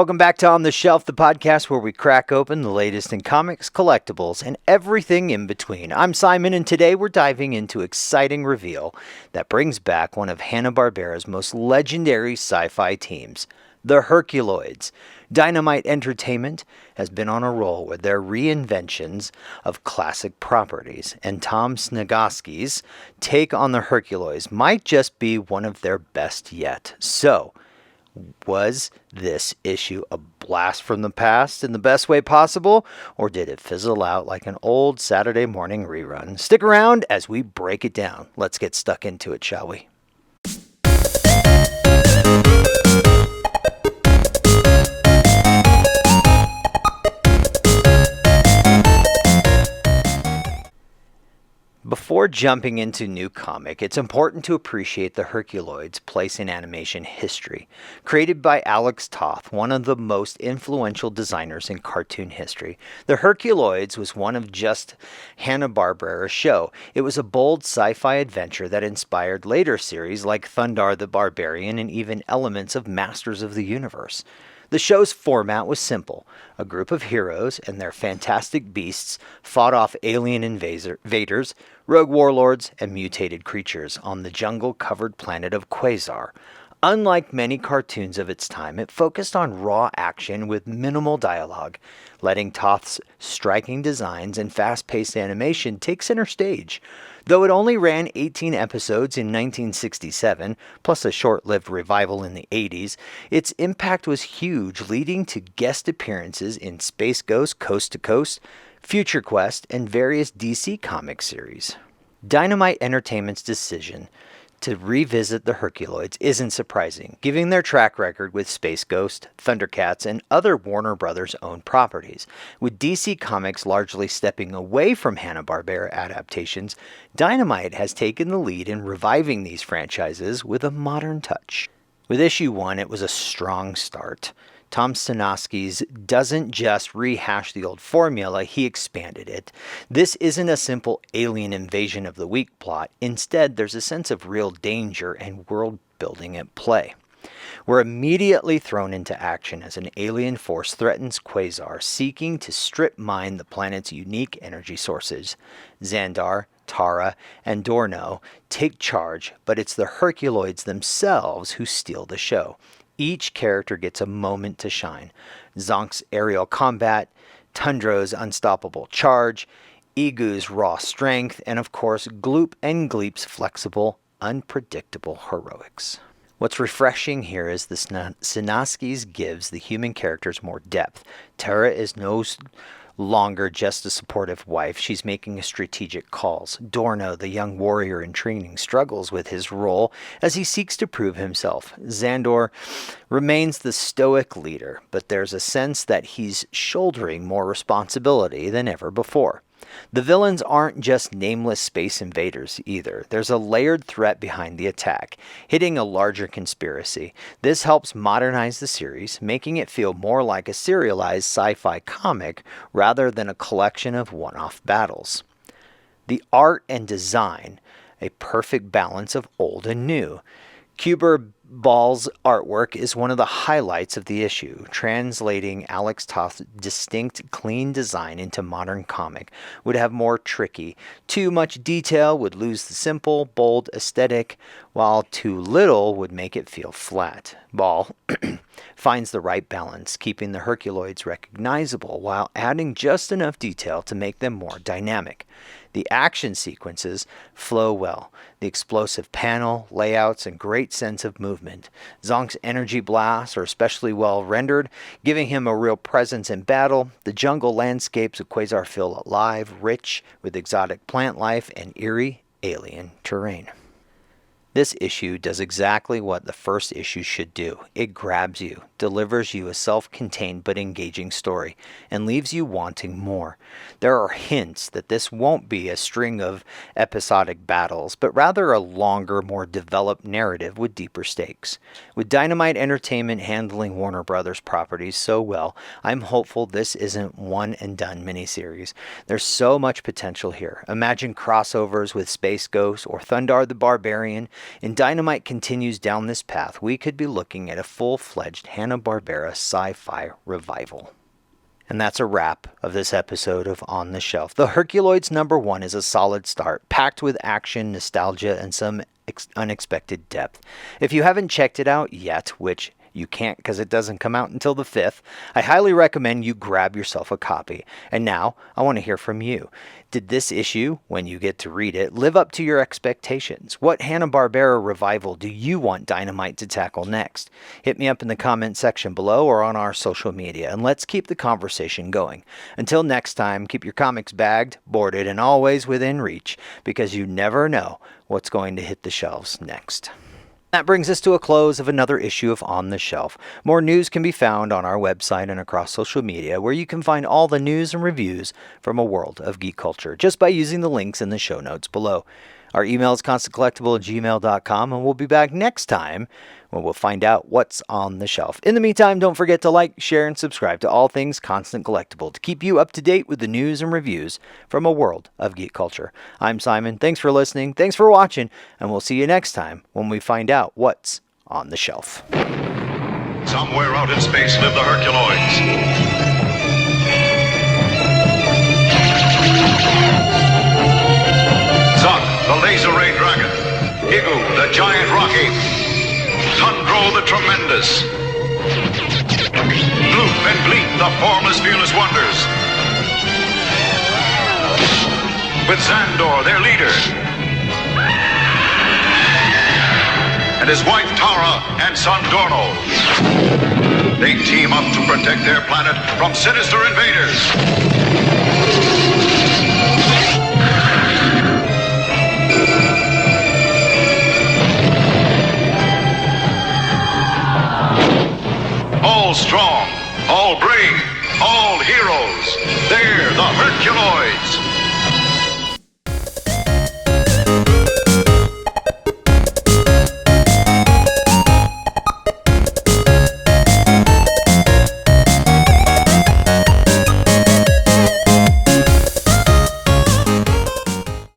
Welcome back to On the Shelf, the podcast where we crack open the latest in comics, collectibles, and everything in between. I'm Simon, and today we're diving into exciting reveal that brings back one of Hanna-Barbera's most legendary sci-fi teams, the Herculoids. Dynamite Entertainment has been on a roll with their reinventions of classic properties, and Tom Sniegoski's take on the Herculoids might just be one of their best yet. So, was this issue a blast from the past in the best way possible, or did it fizzle out like an old Saturday morning rerun? Stick around as we break it down. Let's get stuck into it, shall we? Before jumping into new comic, it's important to appreciate the Herculoids' place in animation history. Created by Alex Toth, one of the most influential designers in cartoon history, the Herculoids was one of just Hanna-Barbera's show. It was a bold sci-fi adventure that inspired later series like Thundarr the Barbarian and even elements of Masters of the Universe. The show's format was simple. A group of heroes and their fantastic beasts fought off alien invaders, rogue warlords, and mutated creatures on the jungle-covered planet of Quasar. Unlike many cartoons of its time, it focused on raw action with minimal dialogue, letting Toth's striking designs and fast-paced animation take center stage. Though it only ran 18 episodes in 1967, plus a short-lived revival in the 80s, its impact was huge, leading to guest appearances in Space Ghost Coast to Coast, Future Quest, and various DC comic series. Dynamite Entertainment's decision to revisit the Herculoids isn't surprising, given their track record with Space Ghost, Thundercats, and other Warner Brothers owned properties. With DC Comics largely stepping away from Hanna-Barbera adaptations, Dynamite has taken the lead in reviving these franchises with a modern touch. With issue 1, it was a strong start. Tom Sniegoski's doesn't just rehash the old formula, he expanded it. This isn't a simple alien invasion of the week plot. Instead, there's a sense of real danger and world building at play. We're immediately thrown into action as an alien force threatens Quasar, seeking to strip mine the planet's unique energy sources. Xandar, Tara, and Dorno take charge, but it's the Herculoids themselves who steal the show. Each character gets a moment to shine. Zonk's aerial combat, Tundra's unstoppable charge, Egu's raw strength, and of course Gloop and Gleep's flexible, unpredictable heroics. What's refreshing here is the Sniegoski's gives the human characters more depth. Tara is no longer just a supportive wife, she's making strategic calls. Dorno, the young warrior in training, struggles with his role as he seeks to prove himself. Xandar remains the stoic leader, but there's a sense that he's shouldering more responsibility than ever before. The villains aren't just nameless space invaders either. There's a layered threat behind the attack, hitting a larger conspiracy. This helps modernize the series, making it feel more like a serialized sci-fi comic rather than a collection of one-off battles. The art and design, a perfect balance of old and new. Kuber Ball's artwork is one of the highlights of the issue, translating Alex Toth's distinct, clean design into modern comic would have more tricky. Too much detail would lose the simple, bold aesthetic, while too little would make it feel flat. Ball finds the right balance, keeping the Herculoids recognizable while adding just enough detail to make them more dynamic. The action sequences flow well. The explosive panel, layouts, and great sense of movement. Zonk's energy blasts are especially well rendered, giving him a real presence in battle. The jungle landscapes of Quasar feel alive, rich with exotic plant life and eerie alien terrain. This issue does exactly what the first issue should do. It grabs you, delivers you a self-contained but engaging story, and leaves you wanting more. There are hints that this won't be a string of episodic battles, but rather a longer, more developed narrative with deeper stakes. With Dynamite Entertainment handling Warner Brothers properties so well, I'm hopeful this isn't one-and-done miniseries. There's so much potential here. Imagine crossovers with Space Ghost or Thundarr the Barbarian, And Dynamite continues down this path, we could be looking at a full-fledged Hanna-Barbera sci-fi revival. And that's a wrap of this episode of On the Shelf. The Herculoids #1 is a solid start, packed with action, nostalgia, and some unexpected depth. If you haven't checked it out yet, which you can't because it doesn't come out until the 5th, I highly recommend you grab yourself a copy. And now, I want to hear from you. Did this issue, when you get to read it, live up to your expectations? What Hanna-Barbera revival do you want Dynamite to tackle next? Hit me up in the comment section below or on our social media, and let's keep the conversation going. Until next time, keep your comics bagged, boarded, and always within reach, because you never know what's going to hit the shelves next. That brings us to a close of another issue of On the Shelf. More news can be found on our website and across social media, where you can find all the news and reviews from a world of geek culture just by using the links in the show notes below. Our email is constantcollectible@gmail.com, and we'll be back next time when we'll find out what's on the shelf. In the meantime, don't forget to like, share, and subscribe to all things Constant Collectible to keep you up to date with the news and reviews from a world of geek culture. I'm Simon. Thanks for listening. Thanks for watching, and we'll see you next time when we find out what's on the shelf. Somewhere out in space live the Herculoids. Zot, the laser ray dragon. Igu, the giant rock ape. Tundro, the tremendous. Bloof and Bleak, the formless, fearless wonders. With Xandor, their leader. And his wife Tara and son Dorno. They team up to protect their planet from sinister invaders. All strong, all brave, all heroes. They're the Herculoids.